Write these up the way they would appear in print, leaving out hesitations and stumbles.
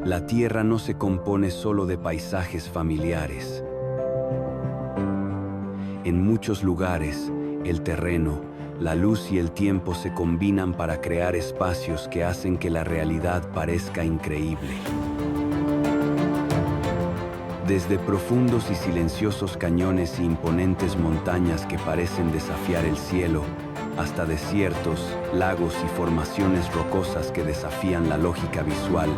La Tierra no se compone solo de paisajes familiares. En muchos lugares, el terreno, la luz y el tiempo se combinan para crear espacios que hacen que la realidad parezca increíble. Desde profundos y silenciosos cañones e imponentes montañas que parecen desafiar el cielo, hasta desiertos, lagos y formaciones rocosas que desafían la lógica visual,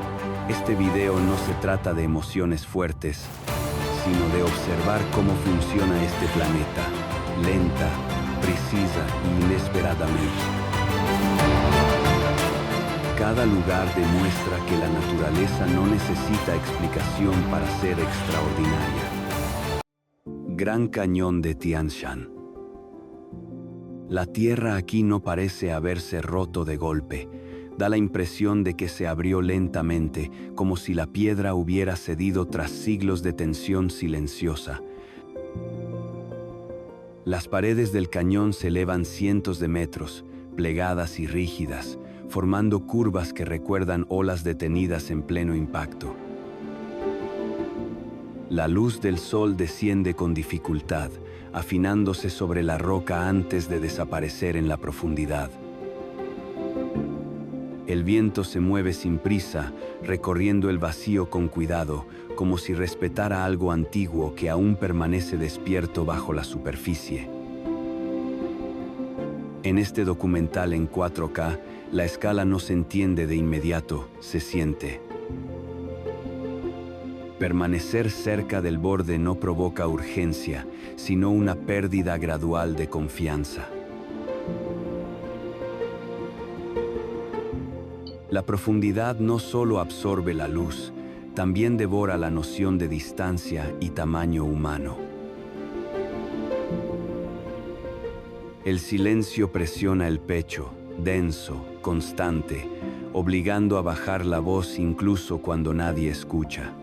este video no se trata de emociones fuertes, sino de observar cómo funciona este planeta, lenta, precisa y inesperadamente. Cada lugar demuestra que la naturaleza no necesita explicación para ser extraordinaria. Gran Cañón de Tian Shan. La tierra aquí no parece haberse roto de golpe. Da la impresión de que se abrió lentamente, como si la piedra hubiera cedido tras siglos de tensión silenciosa. Las paredes del cañón se elevan cientos de metros, plegadas y rígidas, formando curvas que recuerdan olas detenidas en pleno impacto. La luz del sol desciende con dificultad, afinándose sobre la roca antes de desaparecer en la profundidad. El viento se mueve sin prisa, recorriendo el vacío con cuidado, como si respetara algo antiguo que aún permanece despierto bajo la superficie. En este documental en 4K, la escala no se entiende de inmediato, se siente. Permanecer cerca del borde no provoca urgencia, sino una pérdida gradual de confianza. La profundidad no solo absorbe la luz, también devora la noción de distancia y tamaño humano. El silencio presiona el pecho, denso, constante, obligando a bajar la voz incluso cuando nadie escucha.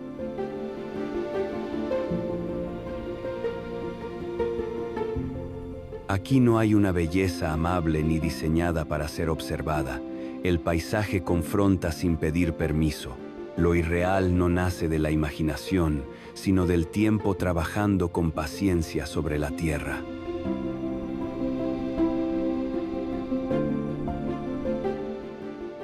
Aquí no hay una belleza amable ni diseñada para ser observada. El paisaje confronta sin pedir permiso. Lo irreal no nace de la imaginación, sino del tiempo trabajando con paciencia sobre la tierra.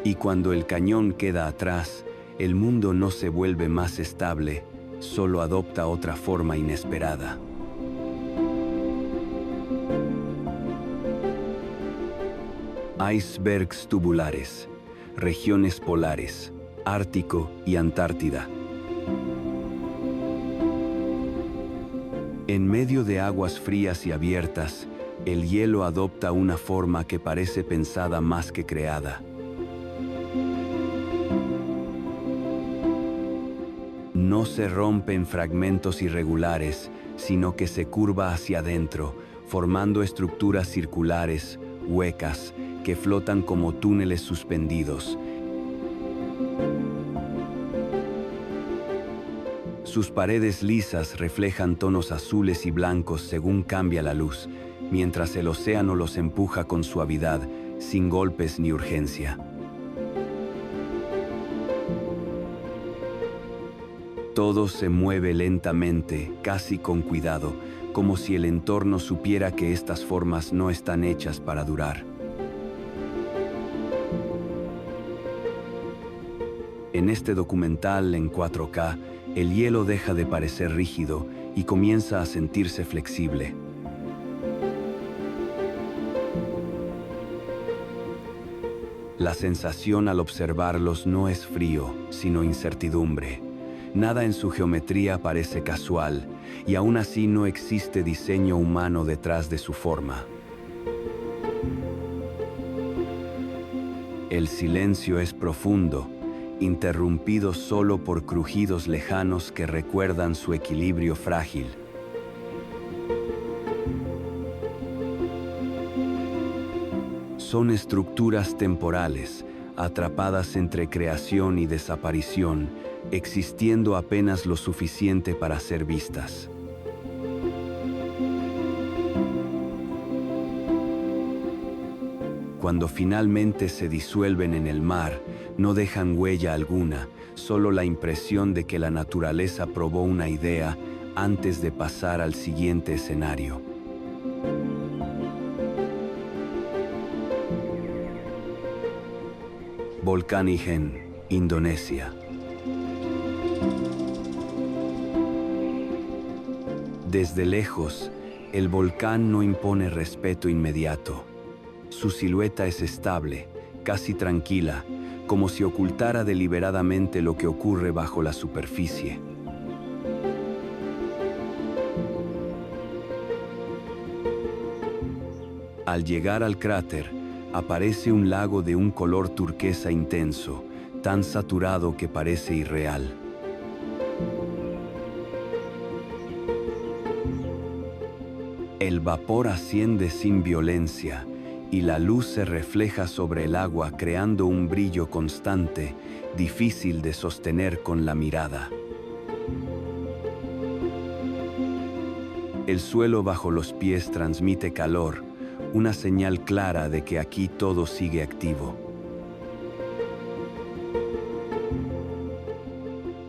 Y cuando el cañón queda atrás, el mundo no se vuelve más estable, solo adopta otra forma inesperada. Icebergs tubulares, regiones polares, Ártico y Antártida. En medio de aguas frías y abiertas, el hielo adopta una forma que parece pensada más que creada. No se rompe en fragmentos irregulares, sino que se curva hacia adentro, formando estructuras circulares, huecas, que flotan como túneles suspendidos. Sus paredes lisas reflejan tonos azules y blancos según cambia la luz, mientras el océano los empuja con suavidad, sin golpes ni urgencia. Todo se mueve lentamente, casi con cuidado, como si el entorno supiera que estas formas no están hechas para durar. En este documental en 4K, el hielo deja de parecer rígido y comienza a sentirse flexible. La sensación al observarlos no es frío, sino incertidumbre. Nada en su geometría parece casual, y aún así no existe diseño humano detrás de su forma. El silencio es profundo, interrumpido solo por crujidos lejanos que recuerdan su equilibrio frágil. Son estructuras temporales, atrapadas entre creación y desaparición, existiendo apenas lo suficiente para ser vistas. Cuando finalmente se disuelven en el mar, No dejan huella alguna, solo la impresión de que la naturaleza probó una idea antes de pasar al siguiente escenario. Volcán Ijen, Indonesia. Desde lejos, el volcán no impone respeto inmediato. Su silueta es estable, casi tranquila, como si ocultara deliberadamente lo que ocurre bajo la superficie. Al llegar al cráter, aparece un lago de un color turquesa intenso, tan saturado que parece irreal. El vapor asciende sin violencia y la luz se refleja sobre el agua creando un brillo constante, difícil de sostener con la mirada. El suelo bajo los pies transmite calor, una señal clara de que aquí todo sigue activo.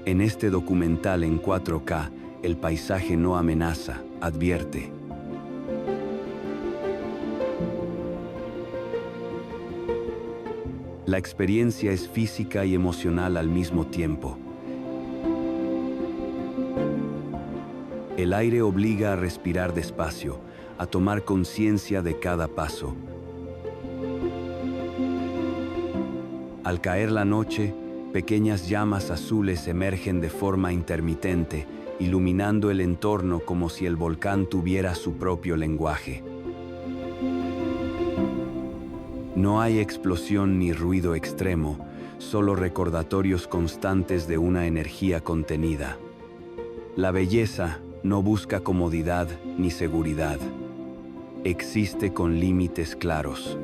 En este documental en 4K, el paisaje no amenaza, advierte. La experiencia es física y emocional al mismo tiempo. El aire obliga a respirar despacio, a tomar conciencia de cada paso. Al caer la noche, pequeñas llamas azules emergen de forma intermitente, iluminando el entorno como si el volcán tuviera su propio lenguaje. No hay explosión ni ruido extremo, solo recordatorios constantes de una energía contenida. La belleza no busca comodidad ni seguridad. Existe con límites claros.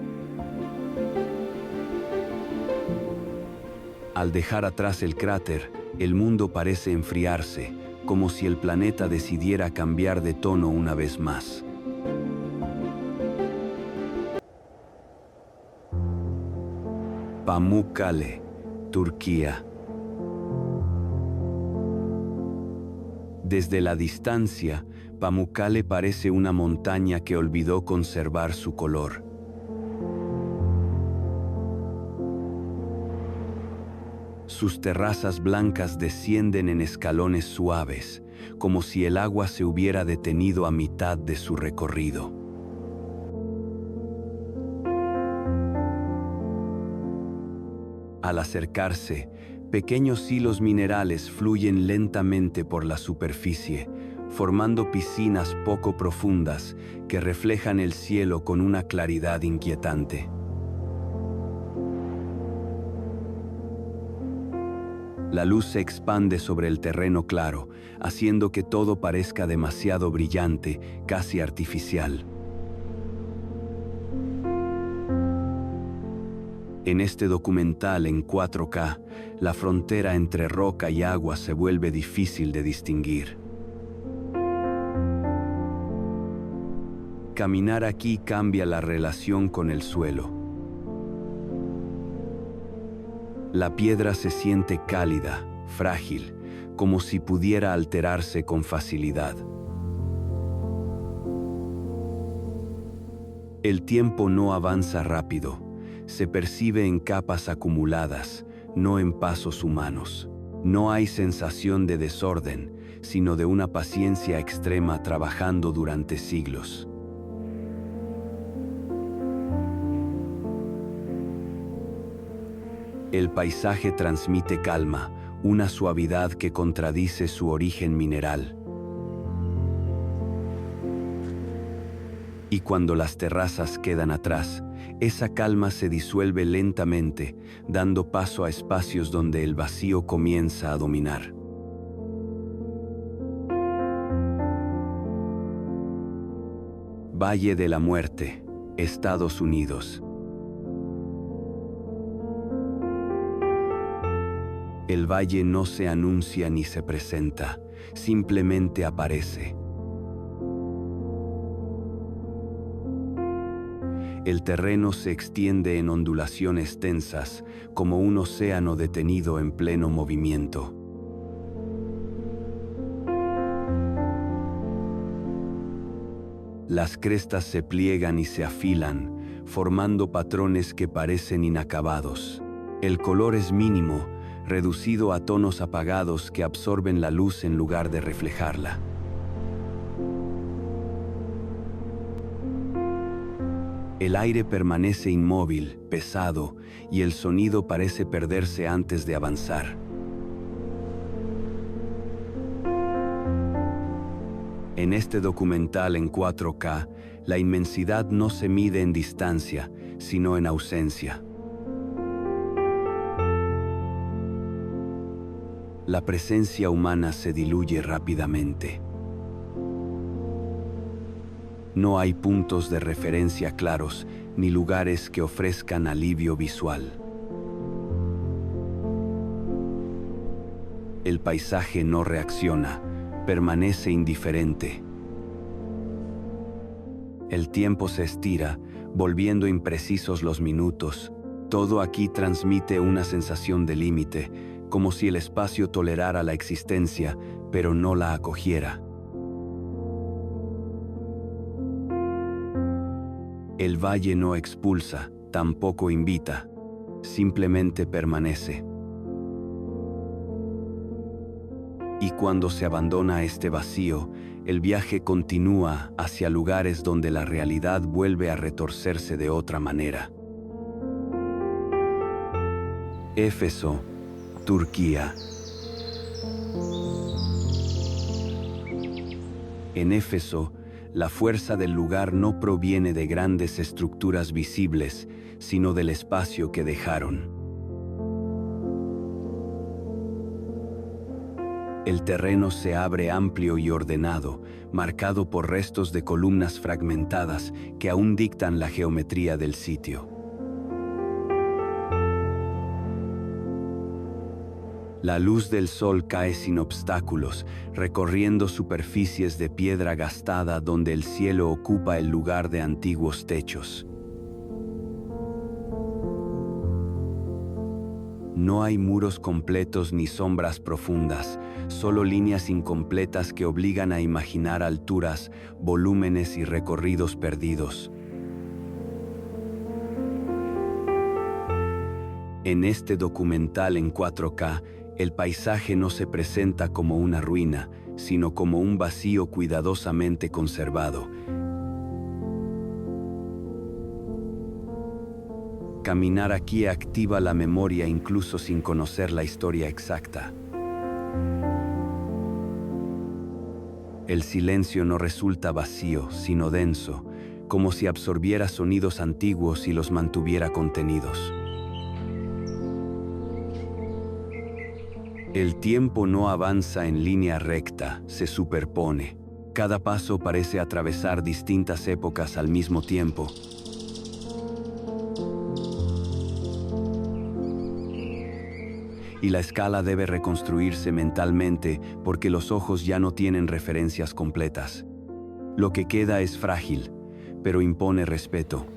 Al dejar atrás el cráter, el mundo parece enfriarse, como si el planeta decidiera cambiar de tono una vez más. Pamukkale, Turquía. Desde la distancia, Pamukkale parece una montaña que olvidó conservar su color. Sus terrazas blancas descienden en escalones suaves, como si el agua se hubiera detenido a mitad de su recorrido. Al acercarse, pequeños hilos minerales fluyen lentamente por la superficie, formando piscinas poco profundas que reflejan el cielo con una claridad inquietante. La luz se expande sobre el terreno claro, haciendo que todo parezca demasiado brillante, casi artificial. En este documental en 4K, la frontera entre roca y agua se vuelve difícil de distinguir. Caminar aquí cambia la relación con el suelo. La piedra se siente cálida, frágil, como si pudiera alterarse con facilidad. El tiempo no avanza rápido. Se percibe en capas acumuladas, no en pasos humanos. No hay sensación de desorden, sino de una paciencia extrema trabajando durante siglos. El paisaje transmite calma, una suavidad que contradice su origen mineral. Y cuando las terrazas quedan atrás, esa calma se disuelve lentamente, dando paso a espacios donde el vacío comienza a dominar. Valle de la Muerte, Estados Unidos. El valle no se anuncia ni se presenta, simplemente aparece. El terreno se extiende en ondulaciones tensas, como un océano detenido en pleno movimiento. Las crestas se pliegan y se afilan, formando patrones que parecen inacabados. El color es mínimo, reducido a tonos apagados que absorben la luz en lugar de reflejarla. El aire permanece inmóvil, pesado, y el sonido parece perderse antes de avanzar. En este documental en 4K, la inmensidad no se mide en distancia, sino en ausencia. La presencia humana se diluye rápidamente. No hay puntos de referencia claros, ni lugares que ofrezcan alivio visual. El paisaje no reacciona, permanece indiferente. El tiempo se estira, volviendo imprecisos los minutos. Todo aquí transmite una sensación de límite, como si el espacio tolerara la existencia, pero no la acogiera. El valle no expulsa, tampoco invita, simplemente permanece. Y cuando se abandona este vacío, el viaje continúa hacia lugares donde la realidad vuelve a retorcerse de otra manera. Éfeso, Turquía. En Éfeso, la fuerza del lugar no proviene de grandes estructuras visibles, sino del espacio que dejaron. El terreno se abre amplio y ordenado, marcado por restos de columnas fragmentadas que aún dictan la geometría del sitio. La luz del sol cae sin obstáculos, recorriendo superficies de piedra gastada donde el cielo ocupa el lugar de antiguos techos. No hay muros completos ni sombras profundas, solo líneas incompletas que obligan a imaginar alturas, volúmenes y recorridos perdidos. En este documental en 4K, el paisaje no se presenta como una ruina, sino como un vacío cuidadosamente conservado. Caminar aquí activa la memoria incluso sin conocer la historia exacta. El silencio no resulta vacío, sino denso, como si absorbiera sonidos antiguos y los mantuviera contenidos. El tiempo no avanza en línea recta, se superpone. Cada paso parece atravesar distintas épocas al mismo tiempo. Y la escala debe reconstruirse mentalmente porque los ojos ya no tienen referencias completas. Lo que queda es frágil, pero impone respeto.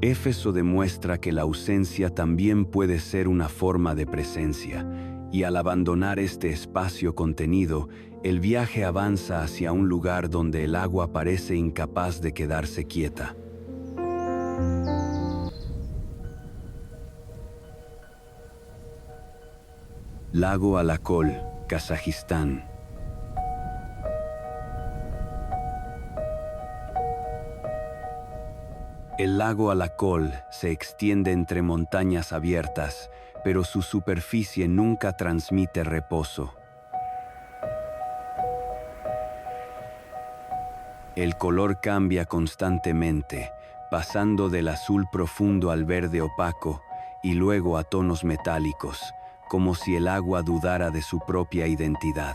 Éfeso demuestra que la ausencia también puede ser una forma de presencia, y al abandonar este espacio contenido, el viaje avanza hacia un lugar donde el agua parece incapaz de quedarse quieta. Lago Alakol, Kazajistán. El lago Alakol se extiende entre montañas abiertas, pero su superficie nunca transmite reposo. El color cambia constantemente, pasando del azul profundo al verde opaco y luego a tonos metálicos, como si el agua dudara de su propia identidad.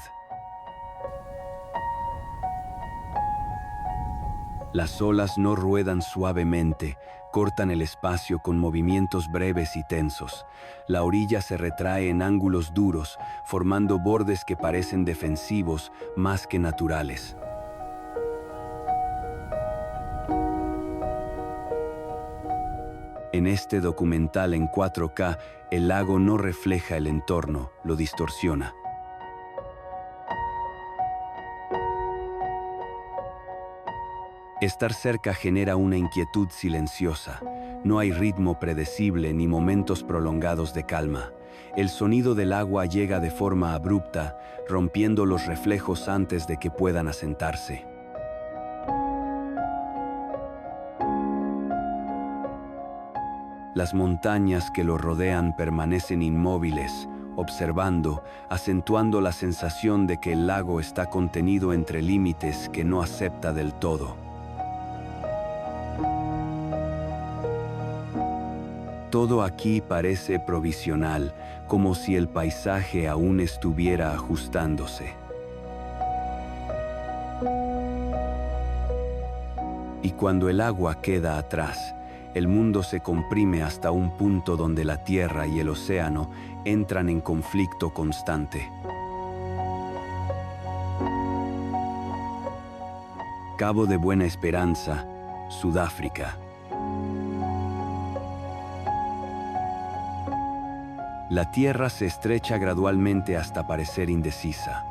Las olas no ruedan suavemente, cortan el espacio con movimientos breves y tensos. La orilla se retrae en ángulos duros, formando bordes que parecen defensivos más que naturales. En este documental en 4K, el lago no refleja el entorno, lo distorsiona. Estar cerca genera una inquietud silenciosa. No hay ritmo predecible ni momentos prolongados de calma. El sonido del agua llega de forma abrupta, rompiendo los reflejos antes de que puedan asentarse. Las montañas que lo rodean permanecen inmóviles, observando, acentuando la sensación de que el lago está contenido entre límites que no acepta del todo. Todo aquí parece provisional, como si el paisaje aún estuviera ajustándose. Y cuando el agua queda atrás, el mundo se comprime hasta un punto donde la tierra y el océano entran en conflicto constante. Cabo de Buena Esperanza, Sudáfrica. La tierra se estrecha gradualmente hasta parecer indecisa.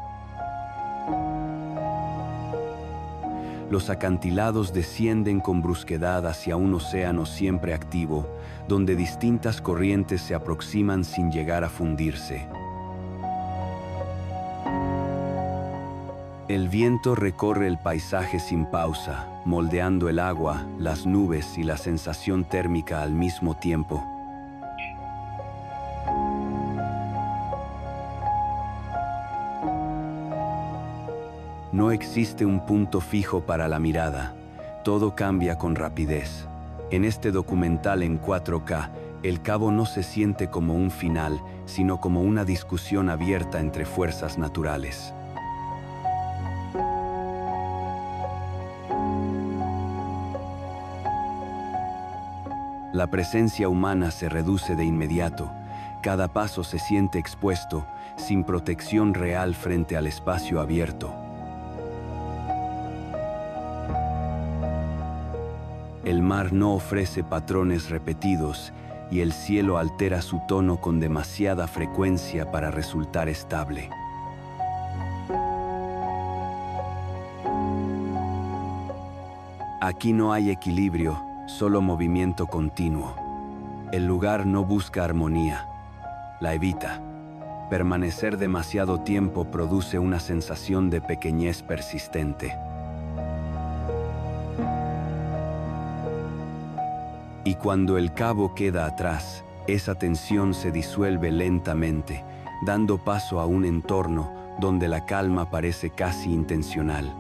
Los acantilados descienden con brusquedad hacia un océano siempre activo, donde distintas corrientes se aproximan sin llegar a fundirse. El viento recorre el paisaje sin pausa, moldeando el agua, las nubes y la sensación térmica al mismo tiempo. No existe un punto fijo para la mirada, todo cambia con rapidez. En este documental en 4K, el cabo no se siente como un final, sino como una discusión abierta entre fuerzas naturales. La presencia humana se reduce de inmediato, cada paso se siente expuesto, sin protección real frente al espacio abierto. El mar no ofrece patrones repetidos y el cielo altera su tono con demasiada frecuencia para resultar estable. Aquí no hay equilibrio, solo movimiento continuo. El lugar no busca armonía, la evita. Permanecer demasiado tiempo produce una sensación de pequeñez persistente. Y cuando el cabo queda atrás, esa tensión se disuelve lentamente, dando paso a un entorno donde la calma parece casi intencional.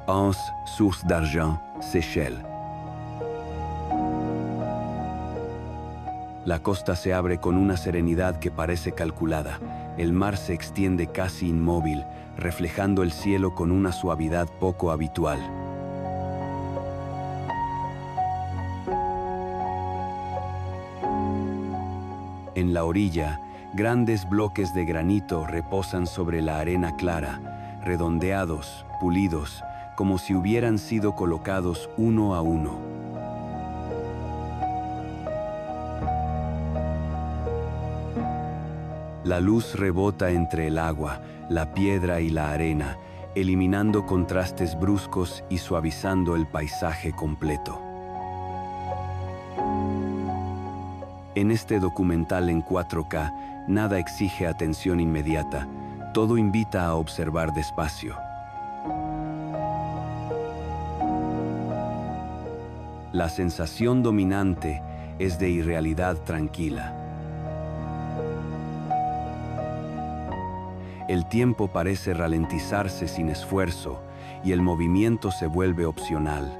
Anse, Source d'Argent, Seychelles. La costa se abre con una serenidad que parece calculada. El mar se extiende casi inmóvil, reflejando el cielo con una suavidad poco habitual. En la orilla, grandes bloques de granito reposan sobre la arena clara, redondeados, pulidos, como si hubieran sido colocados uno a uno. La luz rebota entre el agua, la piedra y la arena, eliminando contrastes bruscos y suavizando el paisaje completo. En este documental en 4K, nada exige atención inmediata, todo invita a observar despacio. La sensación dominante es de irrealidad tranquila. El tiempo parece ralentizarse sin esfuerzo y el movimiento se vuelve opcional.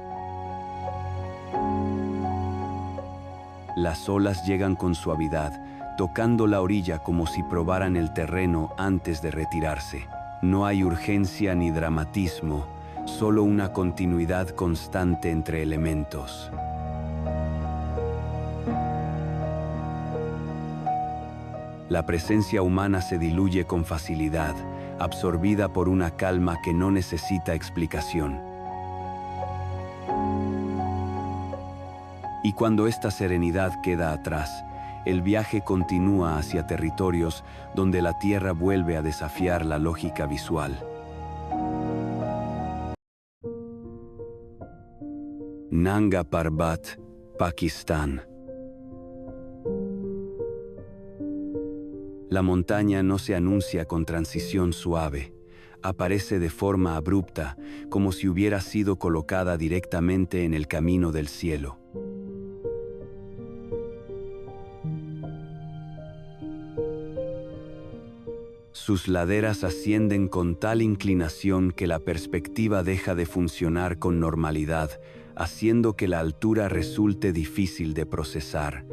Las olas llegan con suavidad, tocando la orilla como si probaran el terreno antes de retirarse. No hay urgencia ni dramatismo, solo una continuidad constante entre elementos. La presencia humana se diluye con facilidad, absorbida por una calma que no necesita explicación. Y cuando esta serenidad queda atrás, el viaje continúa hacia territorios donde la Tierra vuelve a desafiar la lógica visual. Nanga Parbat, Pakistán. La montaña no se anuncia con transición suave. Aparece de forma abrupta, como si hubiera sido colocada directamente en el camino del cielo. Sus laderas ascienden con tal inclinación que la perspectiva deja de funcionar con normalidad, haciendo que la altura resulte difícil de procesar.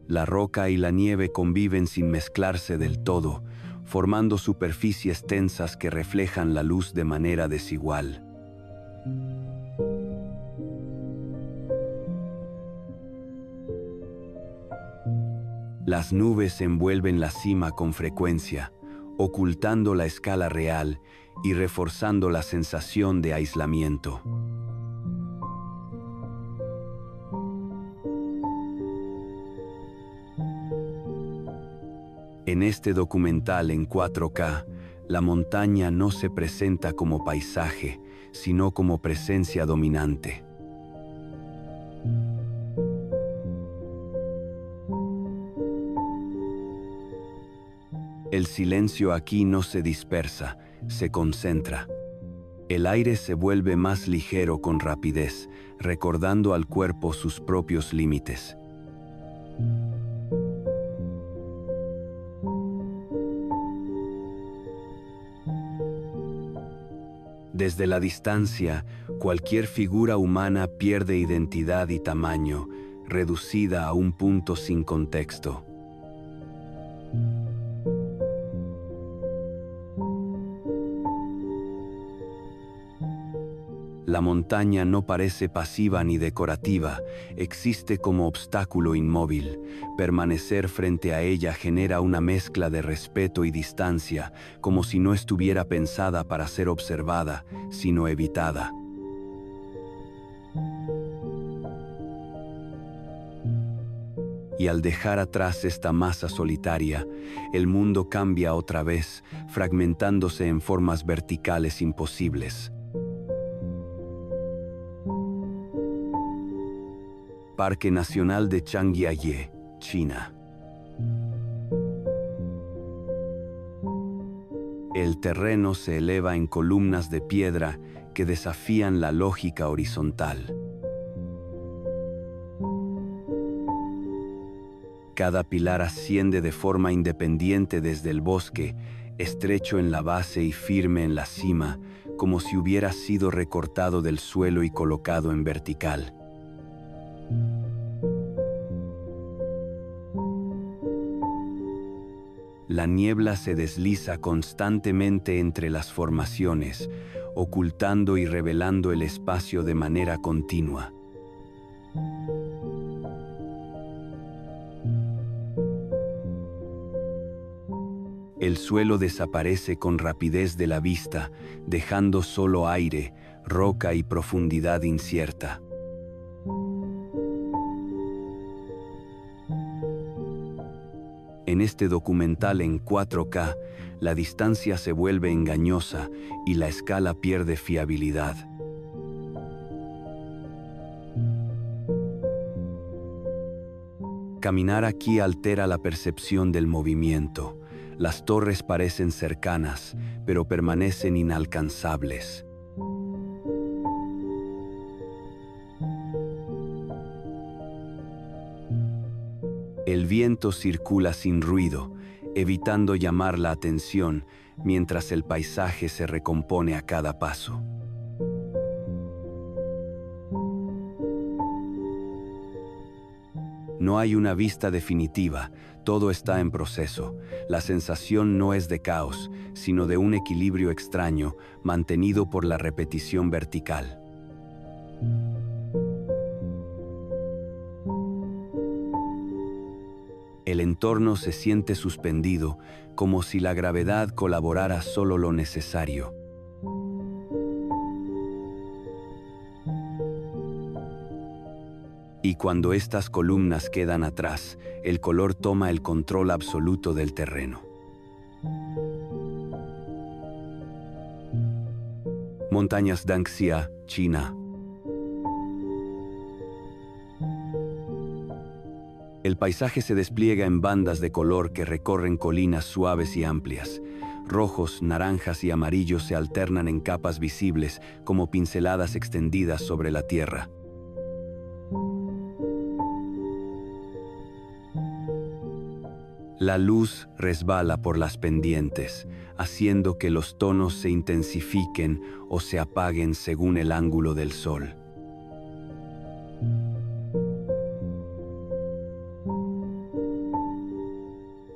La roca y la nieve conviven sin mezclarse del todo, formando superficies tensas que reflejan la luz de manera desigual. Las nubes envuelven la cima con frecuencia, ocultando la escala real y reforzando la sensación de aislamiento. En este documental en 4K, la montaña no se presenta como paisaje, sino como presencia dominante. El silencio aquí no se dispersa, se concentra. El aire se vuelve más ligero con rapidez, recordando al cuerpo sus propios límites. Desde la distancia, cualquier figura humana pierde identidad y tamaño, reducida a un punto sin contexto. La montaña no parece pasiva ni decorativa, existe como obstáculo inmóvil. Permanecer frente a ella genera una mezcla de respeto y distancia, como si no estuviera pensada para ser observada, sino evitada. Y al dejar atrás esta masa solitaria, el mundo cambia otra vez, fragmentándose en formas verticales imposibles. Parque Nacional de Changiaye, China. El terreno se eleva en columnas de piedra que desafían la lógica horizontal. Cada pilar asciende de forma independiente desde el bosque, estrecho en la base y firme en la cima, como si hubiera sido recortado del suelo y colocado en vertical. La niebla se desliza constantemente entre las formaciones, ocultando y revelando el espacio de manera continua. El suelo desaparece con rapidez de la vista, dejando solo aire, roca y profundidad incierta. En este documental en 4K, la distancia se vuelve engañosa y la escala pierde fiabilidad. Caminar aquí altera la percepción del movimiento. Las torres parecen cercanas, pero permanecen inalcanzables. El viento circula sin ruido, evitando llamar la atención, mientras el paisaje se recompone a cada paso. No hay una vista definitiva, todo está en proceso. La sensación no es de caos, sino de un equilibrio extraño, mantenido por la repetición vertical. El entorno se siente suspendido, como si la gravedad colaborara solo lo necesario. Y cuando estas columnas quedan atrás, el color toma el control absoluto del terreno. Montañas Dangxia, China. El paisaje se despliega en bandas de color que recorren colinas suaves y amplias. Rojos, naranjas y amarillos se alternan en capas visibles como pinceladas extendidas sobre la tierra. La luz resbala por las pendientes, haciendo que los tonos se intensifiquen o se apaguen según el ángulo del sol.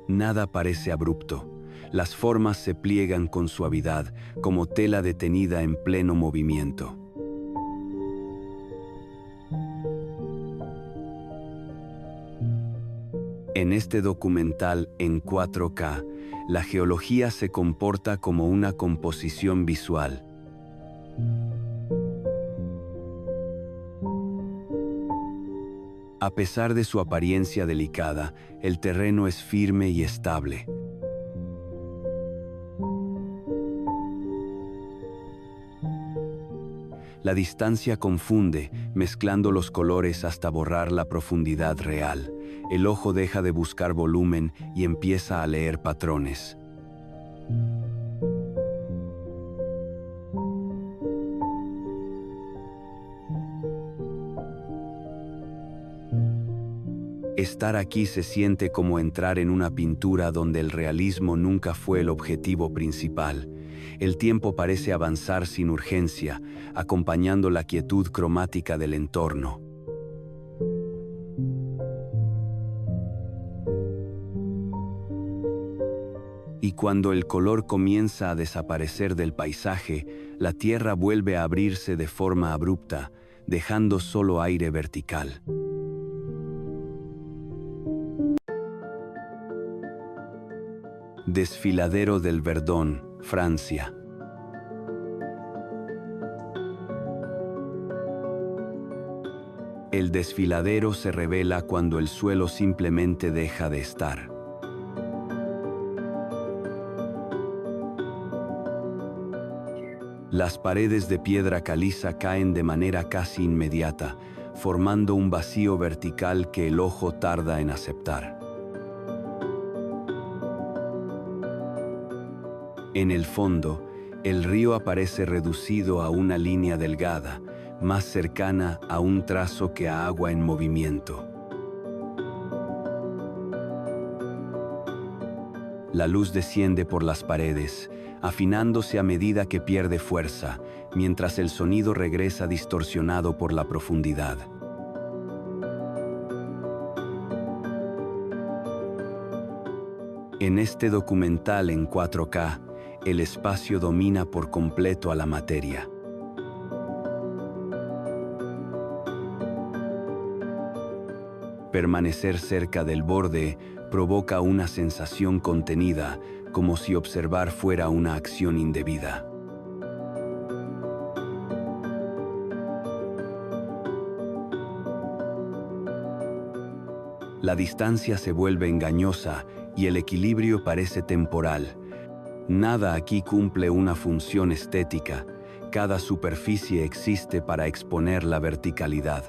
Nada parece abrupto. Las formas se pliegan con suavidad, como tela detenida en pleno movimiento. En este documental en 4K, la geología se comporta como una composición visual. A pesar de su apariencia delicada, el terreno es firme y estable. La distancia confunde, mezclando los colores hasta borrar la profundidad real. El ojo deja de buscar volumen y empieza a leer patrones. Estar aquí se siente como entrar en una pintura donde el realismo nunca fue el objetivo principal. El tiempo parece avanzar sin urgencia, acompañando la quietud cromática del entorno. Y cuando el color comienza a desaparecer del paisaje, la tierra vuelve a abrirse de forma abrupta, dejando solo aire vertical. Desfiladero del Verdón, Francia. El desfiladero se revela cuando el suelo simplemente deja de estar. Las paredes de piedra caliza caen de manera casi inmediata, formando un vacío vertical que el ojo tarda en aceptar. En el fondo, el río aparece reducido a una línea delgada, más cercana a un trazo que a agua en movimiento. La luz desciende por las paredes, afinándose a medida que pierde fuerza, mientras el sonido regresa distorsionado por la profundidad. En este documental en 4K, el espacio domina por completo a la materia. Permanecer cerca del borde provoca una sensación contenida, como si observar fuera una acción indebida. La distancia se vuelve engañosa y el equilibrio parece temporal. Nada aquí cumple una función estética. Cada superficie existe para exponer la verticalidad.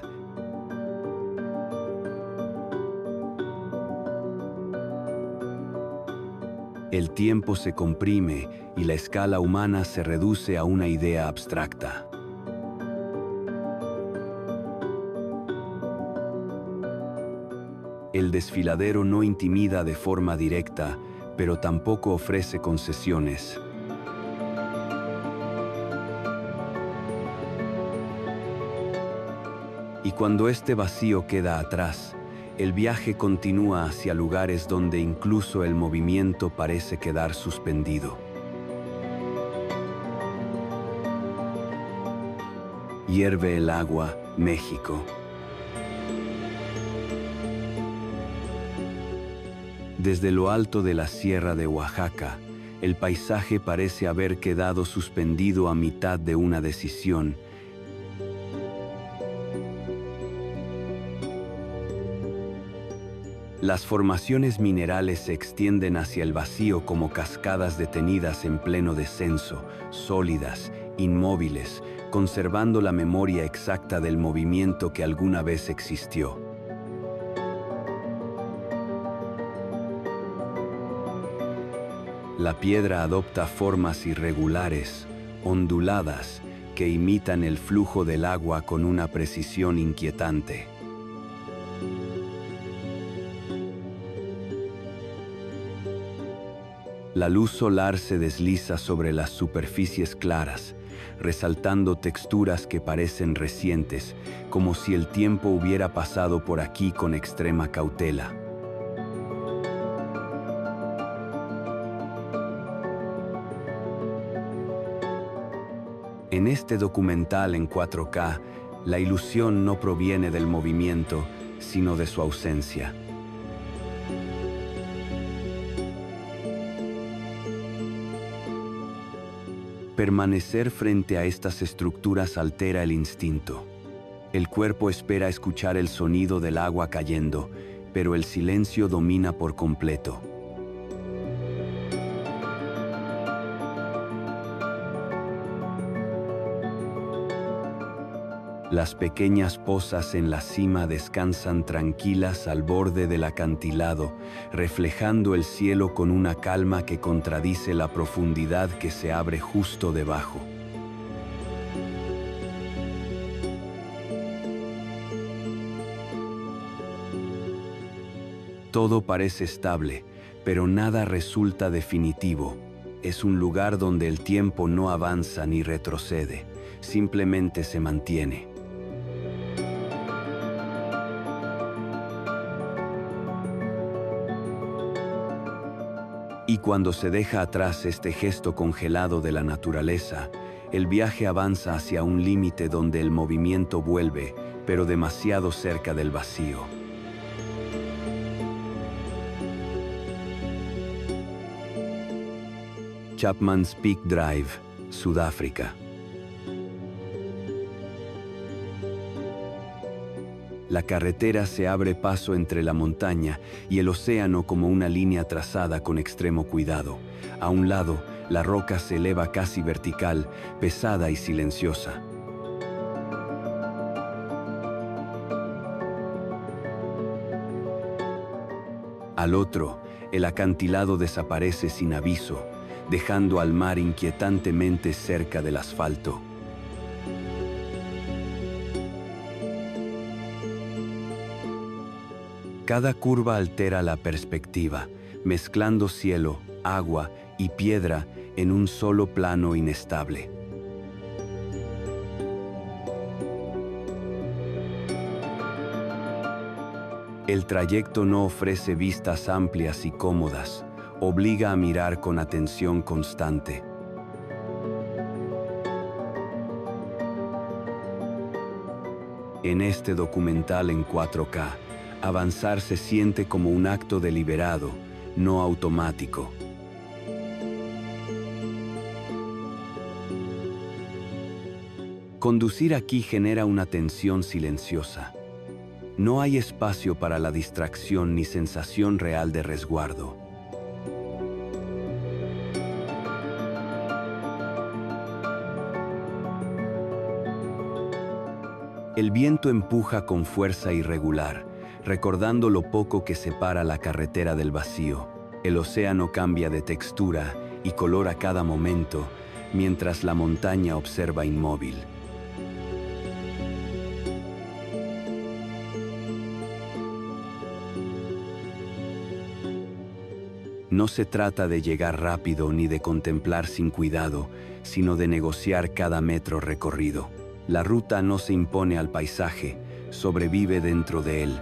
El tiempo se comprime y la escala humana se reduce a una idea abstracta. El desfiladero no intimida de forma directa, pero tampoco ofrece concesiones. Y cuando este vacío queda atrás, El viaje continúa hacia lugares donde incluso el movimiento parece quedar suspendido. Hierve el agua, México. Desde lo alto de la Sierra de Oaxaca, el paisaje parece haber quedado suspendido a mitad de una decisión. Las formaciones minerales se extienden hacia el vacío como cascadas detenidas en pleno descenso, sólidas, inmóviles, conservando la memoria exacta del movimiento que alguna vez existió. La piedra adopta formas irregulares, onduladas, que imitan el flujo del agua con una precisión inquietante. La luz solar se desliza sobre las superficies claras, resaltando texturas que parecen recientes, como si el tiempo hubiera pasado por aquí con extrema cautela. En este documental en 4K, la ilusión no proviene del movimiento, sino de su ausencia. Permanecer frente a estas estructuras altera el instinto. El cuerpo espera escuchar el sonido del agua cayendo, pero el silencio domina por completo. Las pequeñas pozas en la cima descansan tranquilas al borde del acantilado, reflejando el cielo con una calma que contradice la profundidad que se abre justo debajo. Todo parece estable, pero nada resulta definitivo. Es un lugar donde el tiempo no avanza ni retrocede, simplemente se mantiene. Y cuando se deja atrás este gesto congelado de la naturaleza, el viaje avanza hacia un límite donde el movimiento vuelve, pero demasiado cerca del vacío. Chapman's Peak Drive, Sudáfrica. La carretera se abre paso entre la montaña y el océano como una línea trazada con extremo cuidado. A un lado, la roca se eleva casi vertical, pesada y silenciosa. Al otro, el acantilado desaparece sin aviso, dejando al mar inquietantemente cerca del asfalto. Cada curva altera la perspectiva, mezclando cielo, agua y piedra en un solo plano inestable. El trayecto no ofrece vistas amplias y cómodas, obliga a mirar con atención constante. En este documental en 4K, avanzar se siente como un acto deliberado, no automático. Conducir aquí genera una tensión silenciosa. No hay espacio para la distracción ni sensación real de resguardo. El viento empuja con fuerza irregular, recordando lo poco que separa la carretera del vacío. El océano cambia de textura y color a cada momento, mientras la montaña observa inmóvil. No se trata de llegar rápido ni de contemplar sin cuidado, sino de negociar cada metro recorrido. La ruta no se impone al paisaje, sobrevive dentro de él.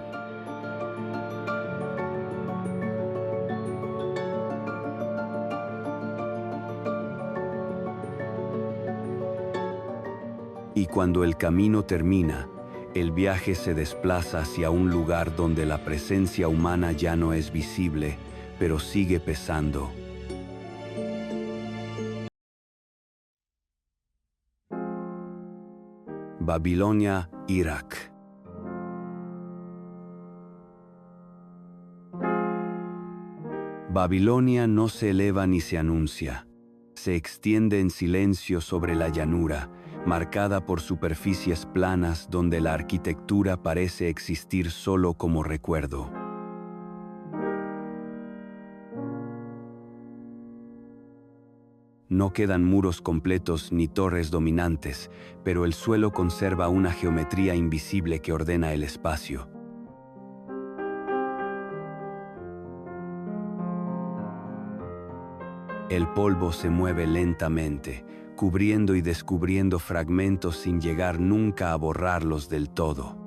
Y cuando el camino termina, el viaje se desplaza hacia un lugar donde la presencia humana ya no es visible, pero sigue pesando. Babilonia, Irak. Babilonia no se eleva ni se anuncia. Se extiende en silencio sobre la llanura, marcada por superficies planas donde la arquitectura parece existir solo como recuerdo. No quedan muros completos ni torres dominantes, pero el suelo conserva una geometría invisible que ordena el espacio. El polvo se mueve lentamente, cubriendo y descubriendo fragmentos sin llegar nunca a borrarlos del todo.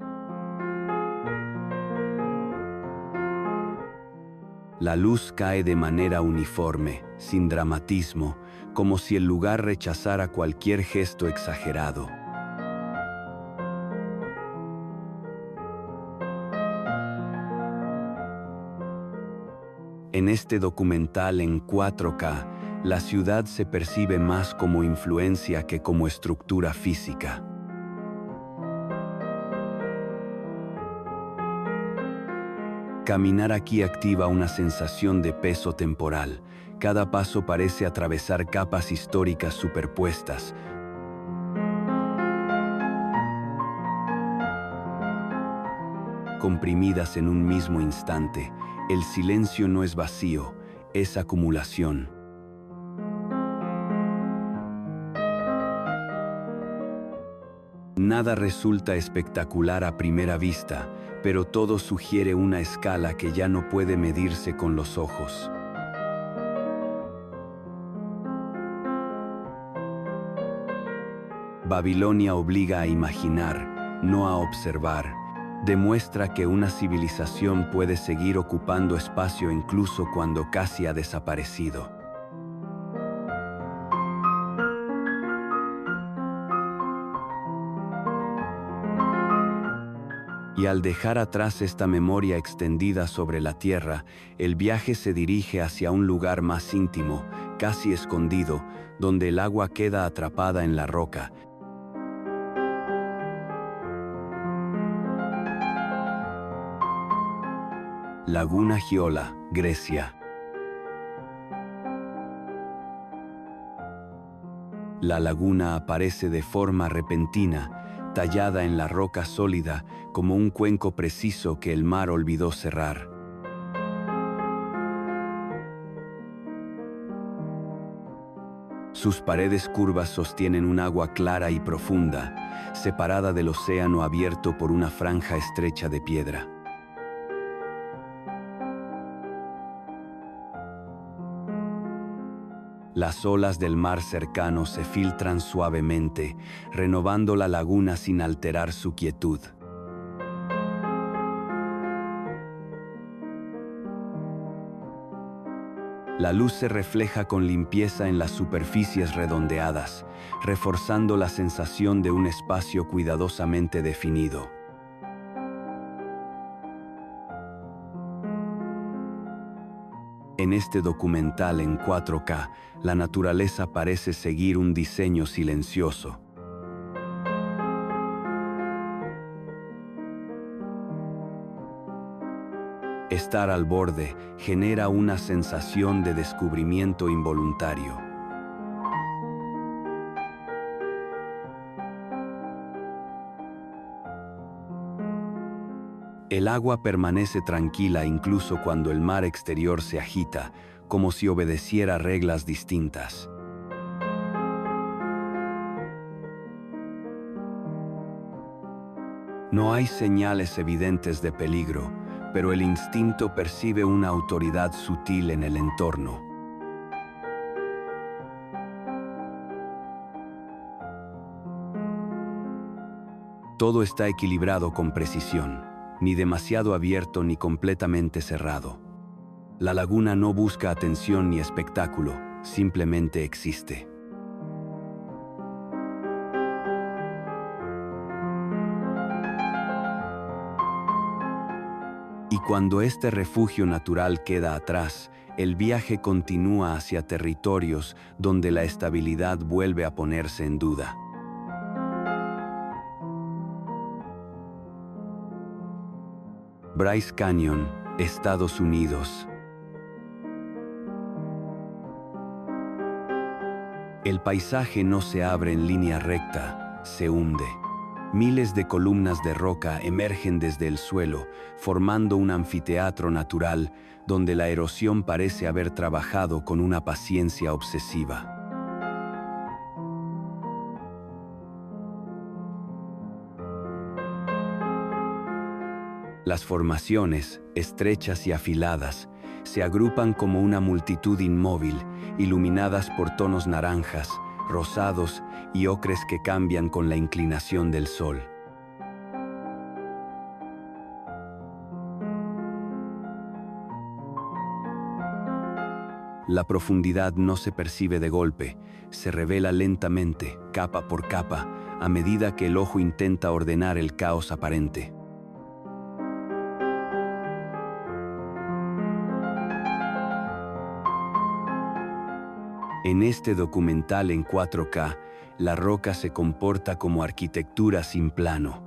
La luz cae de manera uniforme, sin dramatismo, como si el lugar rechazara cualquier gesto exagerado. En este documental en 4K, la ciudad se percibe más como influencia que como estructura física. Caminar aquí activa una sensación de peso temporal. Cada paso parece atravesar capas históricas superpuestas. Comprimidas en un mismo instante, el silencio no es vacío, es acumulación. Nada resulta espectacular a primera vista, pero todo sugiere una escala que ya no puede medirse con los ojos. Babilonia obliga a imaginar, no a observar. Demuestra que una civilización puede seguir ocupando espacio incluso cuando casi ha desaparecido. Y al dejar atrás esta memoria extendida sobre la tierra, el viaje se dirige hacia un lugar más íntimo, casi escondido, donde el agua queda atrapada en la roca. Laguna Giola, Grecia. La laguna aparece de forma repentina, tallada en la roca sólida, como un cuenco preciso que el mar olvidó cerrar. Sus paredes curvas sostienen un agua clara y profunda, separada del océano abierto por una franja estrecha de piedra. Las olas del mar cercano se filtran suavemente, renovando la laguna sin alterar su quietud. La luz se refleja con limpieza en las superficies redondeadas, reforzando la sensación de un espacio cuidadosamente definido. En este documental en 4K, la naturaleza parece seguir un diseño silencioso. Estar al borde genera una sensación de descubrimiento involuntario. El agua permanece tranquila incluso cuando el mar exterior se agita, como si obedeciera reglas distintas. No hay señales evidentes de peligro, pero el instinto percibe una autoridad sutil en el entorno. Todo está equilibrado con precisión, ni demasiado abierto ni completamente cerrado. La laguna no busca atención ni espectáculo, simplemente existe. cuando este refugio natural queda atrás, el viaje continúa hacia territorios donde la estabilidad vuelve a ponerse en duda. Bryce Canyon, Estados Unidos. El paisaje no se abre en línea recta, se hunde. Miles de columnas de roca emergen desde el suelo, formando un anfiteatro natural donde la erosión parece haber trabajado con una paciencia obsesiva. Las formaciones, estrechas y afiladas, se agrupan como una multitud inmóvil, iluminadas por tonos naranjas, rosados y ocres que cambian con la inclinación del sol. La profundidad no se percibe de golpe, se revela lentamente, capa por capa, a medida que el ojo intenta ordenar el caos aparente. En este documental en 4K, la roca se comporta como arquitectura sin plano.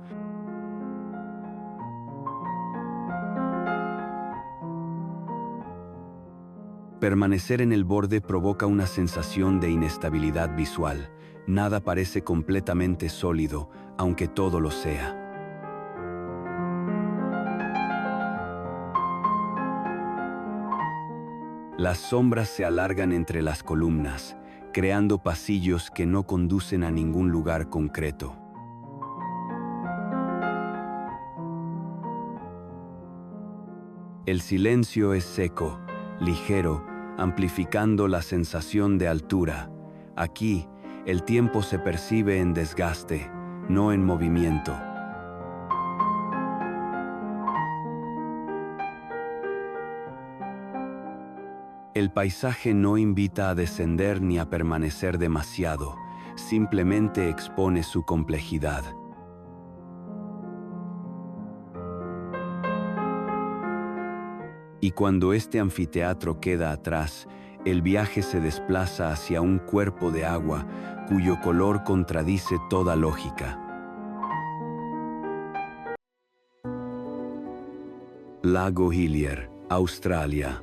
Permanecer en el borde provoca una sensación de inestabilidad visual. Nada parece completamente sólido, aunque todo lo sea. Las sombras se alargan entre las columnas, creando pasillos que no conducen a ningún lugar concreto. El silencio es seco, ligero, amplificando la sensación de altura. Aquí, el tiempo se percibe en desgaste, no en movimiento. El paisaje no invita a descender ni a permanecer demasiado, simplemente expone su complejidad. Y cuando este anfiteatro queda atrás, el viaje se desplaza hacia un cuerpo de agua cuyo color contradice toda lógica. Lago Hillier, Australia.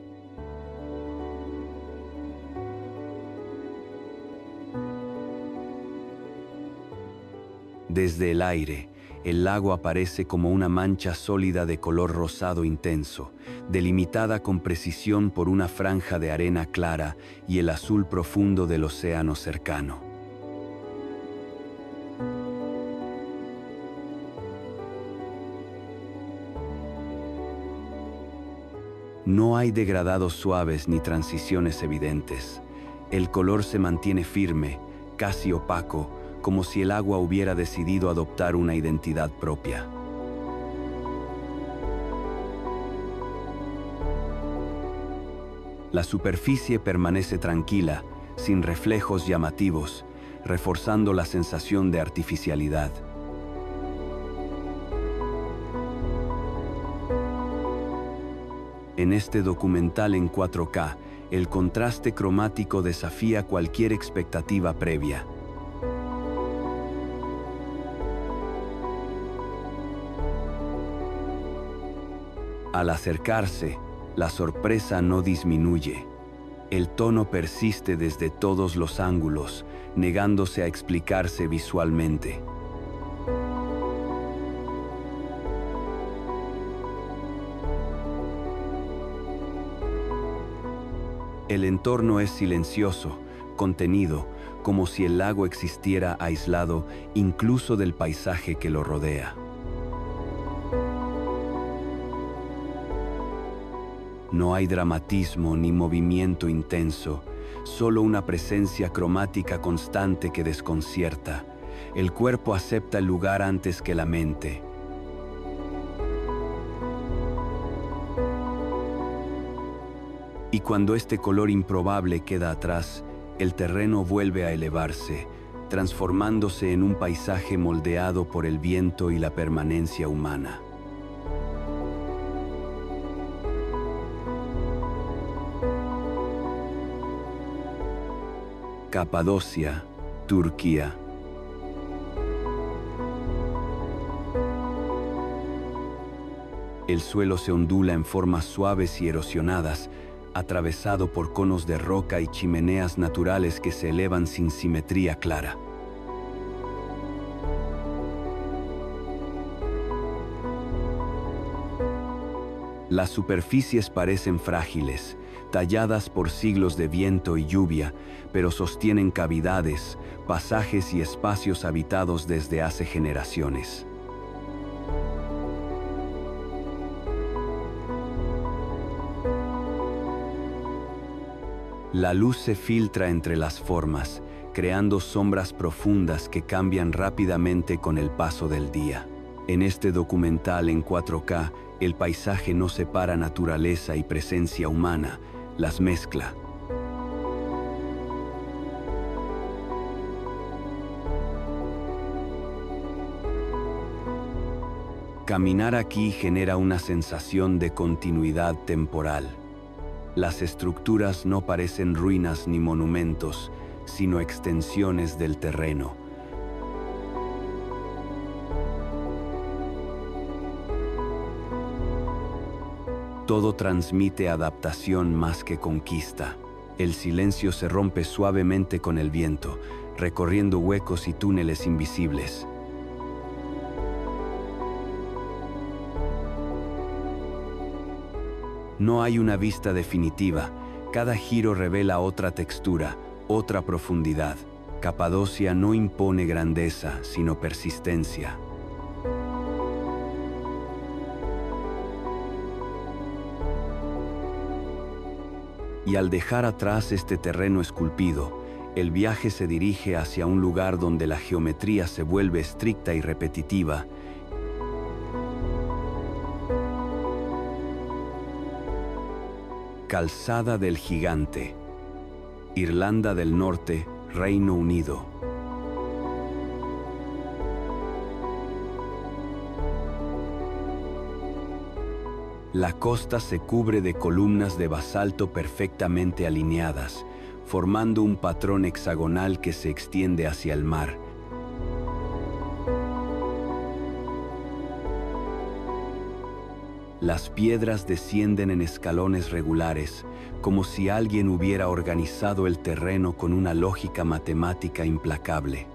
Desde el aire, el lago aparece como una mancha sólida de color rosado intenso, delimitada con precisión por una franja de arena clara y el azul profundo del océano cercano. No hay degradados suaves ni transiciones evidentes. El color se mantiene firme, casi opaco, como si el agua hubiera decidido adoptar una identidad propia. La superficie permanece tranquila, sin reflejos llamativos, reforzando la sensación de artificialidad. En este documental en 4K, el contraste cromático desafía cualquier expectativa previa. Al acercarse, la sorpresa no disminuye. El tono persiste desde todos los ángulos, negándose a explicarse visualmente. El entorno es silencioso, contenido, como si el lago existiera aislado incluso del paisaje que lo rodea. No hay dramatismo ni movimiento intenso, solo una presencia cromática constante que desconcierta. El cuerpo acepta el lugar antes que la mente. Y cuando este color improbable queda atrás, el terreno vuelve a elevarse, transformándose en un paisaje moldeado por el viento y la permanencia humana. Capadocia, Turquía. El suelo se ondula en formas suaves y erosionadas, atravesado por conos de roca y chimeneas naturales que se elevan sin simetría clara. Las superficies parecen frágiles, talladas por siglos de viento y lluvia, pero sostienen cavidades, pasajes y espacios habitados desde hace generaciones. La luz se filtra entre las formas, creando sombras profundas que cambian rápidamente con el paso del día. En este documental en 4K, el paisaje no separa naturaleza y presencia humana, las mezcla. Caminar aquí genera una sensación de continuidad temporal. Las estructuras no parecen ruinas ni monumentos, sino extensiones del terreno. Todo transmite adaptación más que conquista. El silencio se rompe suavemente con el viento, recorriendo huecos y túneles invisibles. No hay una vista definitiva, cada giro revela otra textura, otra profundidad. Capadocia no impone grandeza, sino persistencia. Y al dejar atrás este terreno esculpido, el viaje se dirige hacia un lugar donde la geometría se vuelve estricta y repetitiva. Calzada del Gigante, Irlanda del Norte, Reino Unido. La costa se cubre de columnas de basalto perfectamente alineadas, formando un patrón hexagonal que se extiende hacia el mar. Las piedras descienden en escalones regulares, como si alguien hubiera organizado el terreno con una lógica matemática implacable.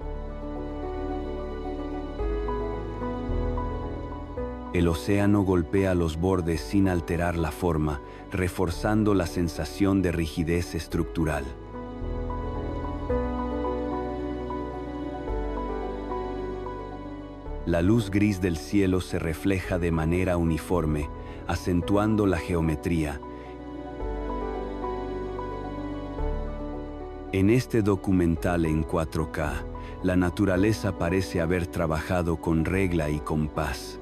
El océano golpea los bordes sin alterar la forma, reforzando la sensación de rigidez estructural. La luz gris del cielo se refleja de manera uniforme, acentuando la geometría. En este documental en 4K, la naturaleza parece haber trabajado con regla y compás.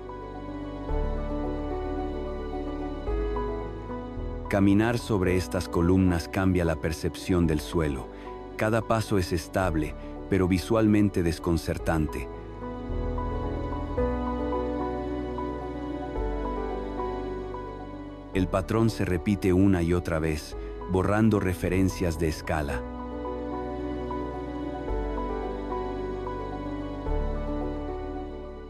Caminar sobre estas columnas cambia la percepción del suelo. Cada paso es estable, pero visualmente desconcertante. El patrón se repite una y otra vez, borrando referencias de escala.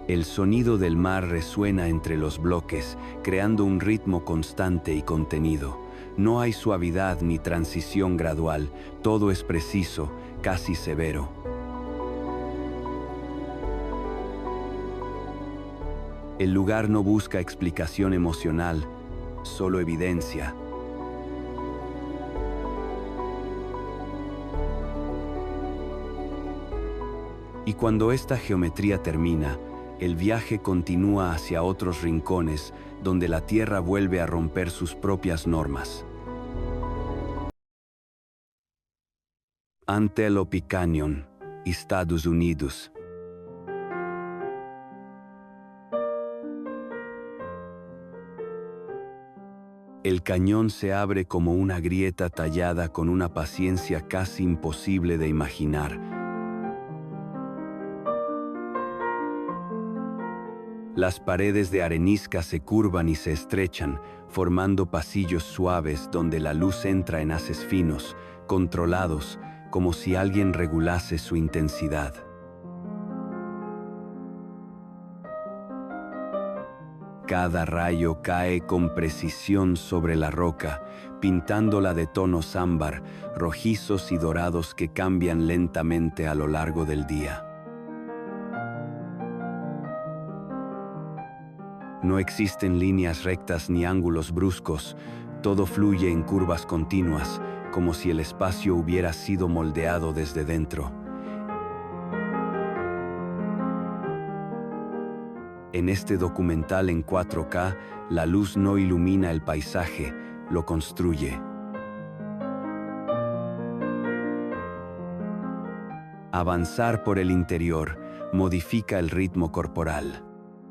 El sonido del mar resuena entre los bloques, creando un ritmo constante y contenido. No hay suavidad ni transición gradual, todo es preciso, casi severo. El lugar no busca explicación emocional, solo evidencia. Y cuando esta geometría termina, el viaje continúa hacia otros rincones donde la Tierra vuelve a romper sus propias normas. Antelope Canyon, Estados Unidos. El cañón se abre como una grieta tallada con una paciencia casi imposible de imaginar. Las paredes de arenisca se curvan y se estrechan, formando pasillos suaves donde la luz entra en haces finos, controlados, como si alguien regulase su intensidad. Cada rayo cae con precisión sobre la roca, pintándola de tonos ámbar, rojizos y dorados que cambian lentamente a lo largo del día. No existen líneas rectas ni ángulos bruscos, todo fluye en curvas continuas, como si el espacio hubiera sido moldeado desde dentro. En este documental en 4K, la luz no ilumina el paisaje, lo construye. Avanzar por el interior modifica el ritmo corporal.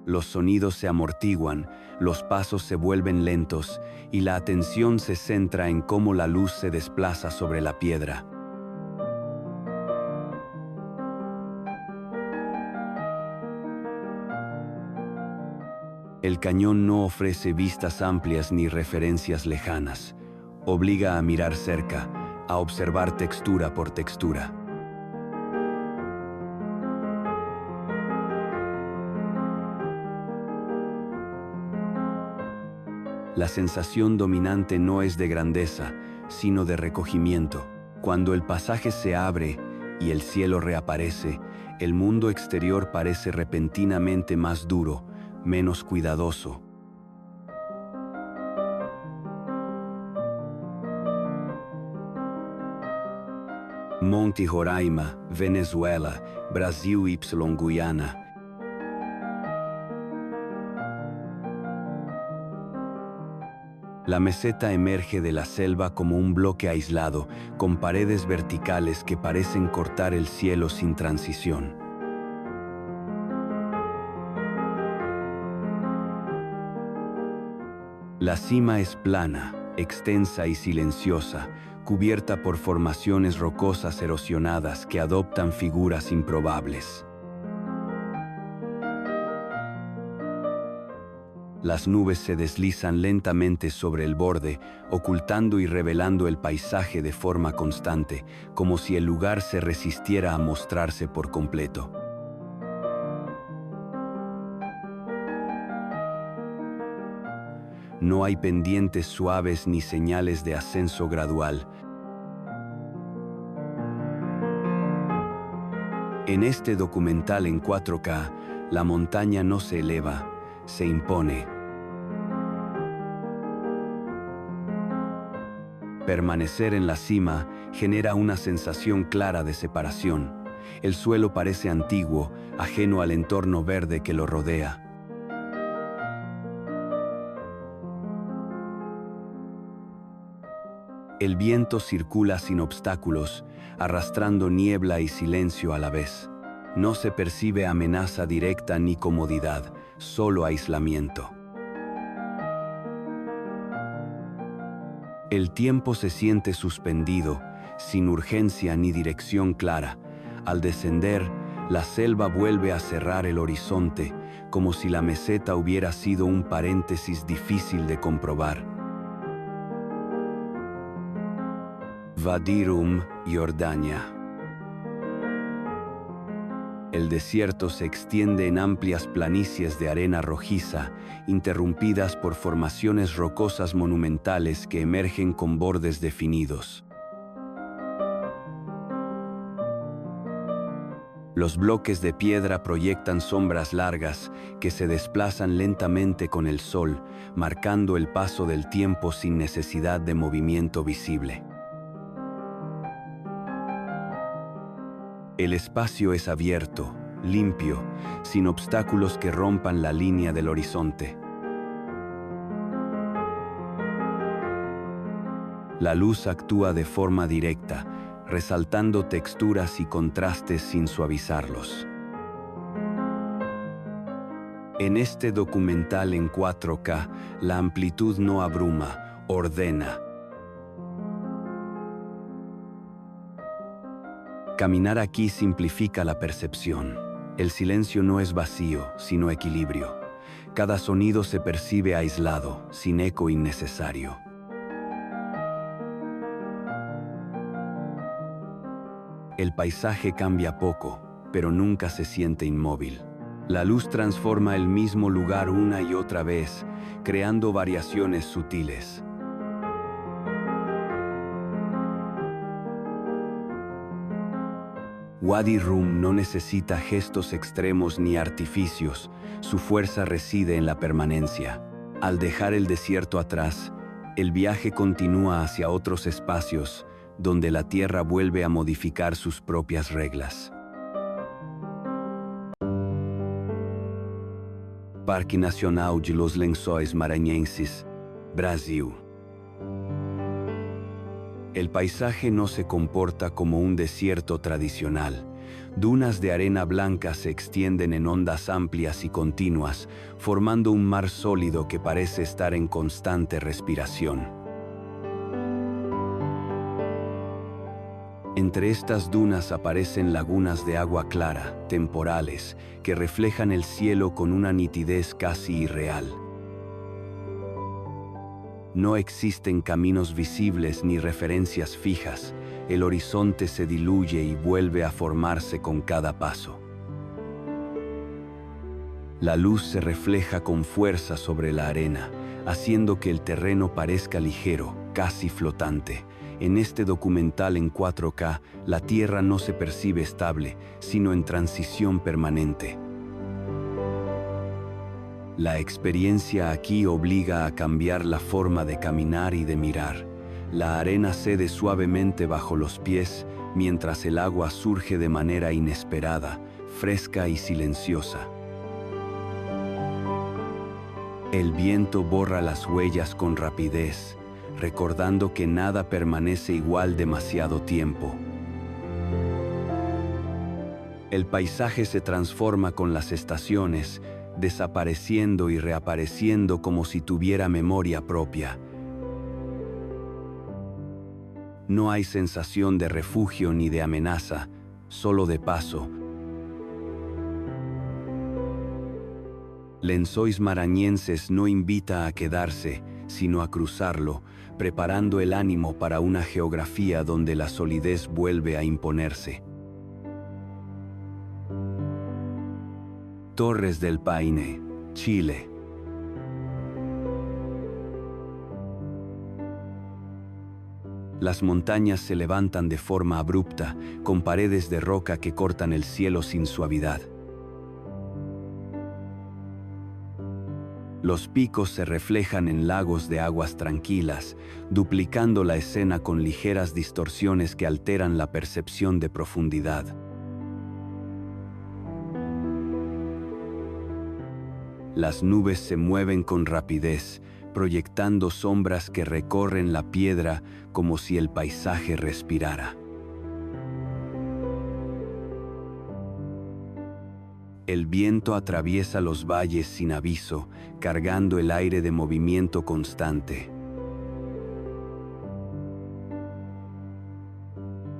Los sonidos se amortiguan, los pasos se vuelven lentos y la atención se centra en cómo la luz se desplaza sobre la piedra. El cañón no ofrece vistas amplias ni referencias lejanas. Obliga a mirar cerca, a observar textura por textura. La sensación dominante no es de grandeza, sino de recogimiento. Cuando el pasaje se abre y el cielo reaparece, el mundo exterior parece repentinamente más duro, menos cuidadoso. Monte Roraima, Venezuela, Brasil y Guyana. La meseta emerge de la selva como un bloque aislado, con paredes verticales que parecen cortar el cielo sin transición. La cima es plana, extensa y silenciosa, cubierta por formaciones rocosas erosionadas que adoptan figuras improbables. Las nubes se deslizan lentamente sobre el borde, ocultando y revelando el paisaje de forma constante, como si el lugar se resistiera a mostrarse por completo. No hay pendientes suaves ni señales de ascenso gradual. En este documental en 4K, la montaña no se eleva, se impone. Permanecer en la cima genera una sensación clara de separación. El suelo parece antiguo, ajeno al entorno verde que lo rodea. El viento circula sin obstáculos, arrastrando niebla y silencio a la vez. No se percibe amenaza directa ni comodidad, solo aislamiento. El tiempo se siente suspendido, sin urgencia ni dirección clara. Al descender, la selva vuelve a cerrar el horizonte, como si la meseta hubiera sido un paréntesis difícil de comprobar. Wadi Rum, Jordania. El desierto se extiende en amplias planicies de arena rojiza, interrumpidas por formaciones rocosas monumentales que emergen con bordes definidos. Los bloques de piedra proyectan sombras largas que se desplazan lentamente con el sol, marcando el paso del tiempo sin necesidad de movimiento visible. El espacio es abierto, limpio, sin obstáculos que rompan la línea del horizonte. La luz actúa de forma directa, resaltando texturas y contrastes sin suavizarlos. En este documental en 4K, la amplitud no abruma, ordena. Caminar aquí simplifica la percepción. El silencio no es vacío, sino equilibrio. Cada sonido se percibe aislado, sin eco innecesario. El paisaje cambia poco, pero nunca se siente inmóvil. La luz transforma el mismo lugar una y otra vez, creando variaciones sutiles. Wadi Rum no necesita gestos extremos ni artificios, su fuerza reside en la permanencia. Al dejar el desierto atrás, el viaje continúa hacia otros espacios, donde la tierra vuelve a modificar sus propias reglas. Parque Nacional de los Lençóis Maranhenses, Brasil. El paisaje no se comporta como un desierto tradicional. Dunas de arena blanca se extienden en ondas amplias y continuas, formando un mar sólido que parece estar en constante respiración. Entre estas dunas aparecen lagunas de agua clara, temporales, que reflejan el cielo con una nitidez casi irreal. No existen caminos visibles ni referencias fijas, el horizonte se diluye y vuelve a formarse con cada paso. La luz se refleja con fuerza sobre la arena, haciendo que el terreno parezca ligero, casi flotante. En este documental en 4K, la Tierra no se percibe estable, sino en transición permanente. La experiencia aquí obliga a cambiar la forma de caminar y de mirar. La arena cede suavemente bajo los pies, mientras el agua surge de manera inesperada, fresca y silenciosa. El viento borra las huellas con rapidez, recordando que nada permanece igual demasiado tiempo. El paisaje se transforma con las estaciones, desapareciendo y reapareciendo como si tuviera memoria propia. No hay sensación de refugio ni de amenaza, solo de paso. Lençóis Maranhenses no invita a quedarse, sino a cruzarlo, preparando el ánimo para una geografía donde la solidez vuelve a imponerse. Torres del Paine, Chile. Las montañas se levantan de forma abrupta, con paredes de roca que cortan el cielo sin suavidad. Los picos se reflejan en lagos de aguas tranquilas, duplicando la escena con ligeras distorsiones que alteran la percepción de profundidad. Las nubes se mueven con rapidez, proyectando sombras que recorren la piedra como si el paisaje respirara. El viento atraviesa los valles sin aviso, cargando el aire de movimiento constante.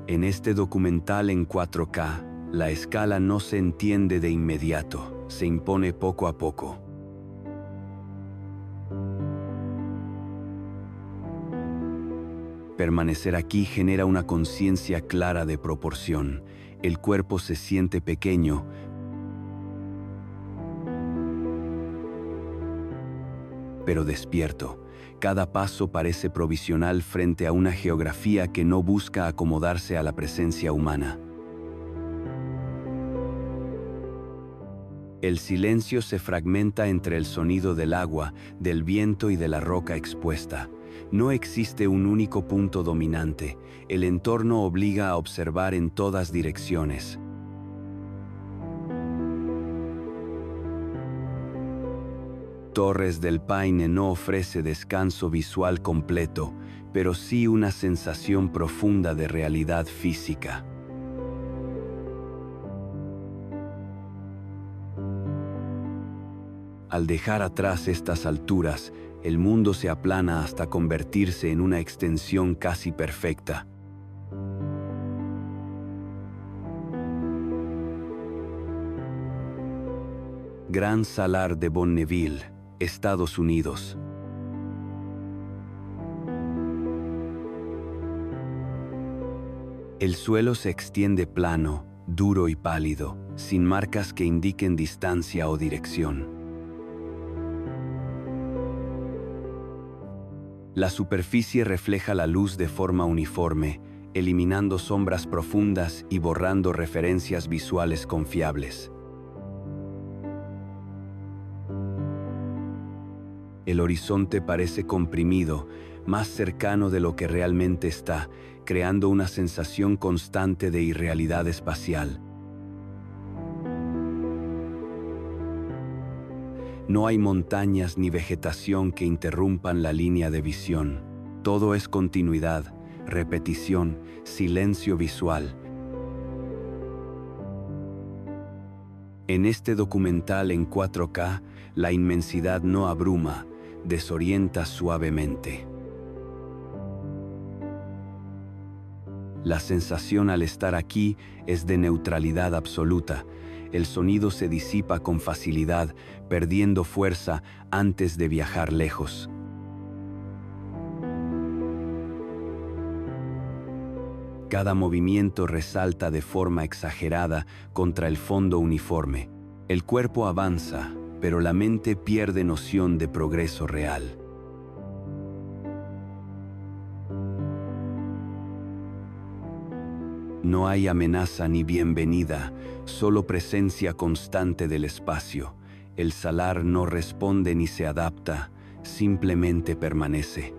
En este documental en 4K, la escala no se entiende de inmediato, se impone poco a poco. Permanecer aquí genera una conciencia clara de proporción. El cuerpo se siente pequeño, pero despierto. Cada paso parece provisional frente a una geografía que no busca acomodarse a la presencia humana. El silencio se fragmenta entre el sonido del agua, del viento y de la roca expuesta. No existe un único punto dominante. El entorno obliga a observar en todas direcciones. Torres del Paine no ofrece descanso visual completo, pero sí una sensación profunda de realidad física. Al dejar atrás estas alturas, el mundo se aplana hasta convertirse en una extensión casi perfecta. Gran Salar de Bonneville, Estados Unidos. El suelo se extiende plano, duro y pálido, sin marcas que indiquen distancia o dirección. La superficie refleja la luz de forma uniforme, eliminando sombras profundas y borrando referencias visuales confiables. El horizonte parece comprimido, más cercano de lo que realmente está, creando una sensación constante de irrealidad espacial. No hay montañas ni vegetación que interrumpan la línea de visión. Todo es continuidad, repetición, silencio visual. En este documental en 4K, la inmensidad no abruma, desorienta suavemente. La sensación al estar aquí es de neutralidad absoluta. El sonido se disipa con facilidad, perdiendo fuerza antes de viajar lejos. Cada movimiento resalta de forma exagerada contra el fondo uniforme. El cuerpo avanza, pero la mente pierde noción de progreso real. No hay amenaza ni bienvenida, solo presencia constante del espacio. El salar no responde ni se adapta, simplemente permanece.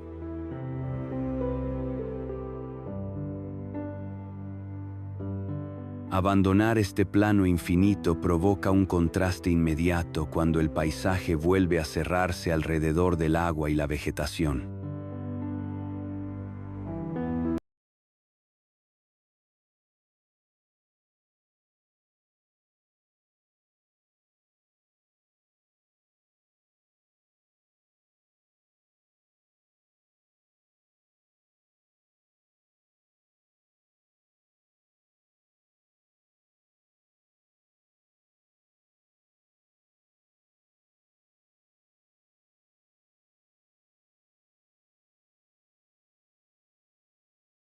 Abandonar este plano infinito provoca un contraste inmediato cuando el paisaje vuelve a cerrarse alrededor del agua y la vegetación.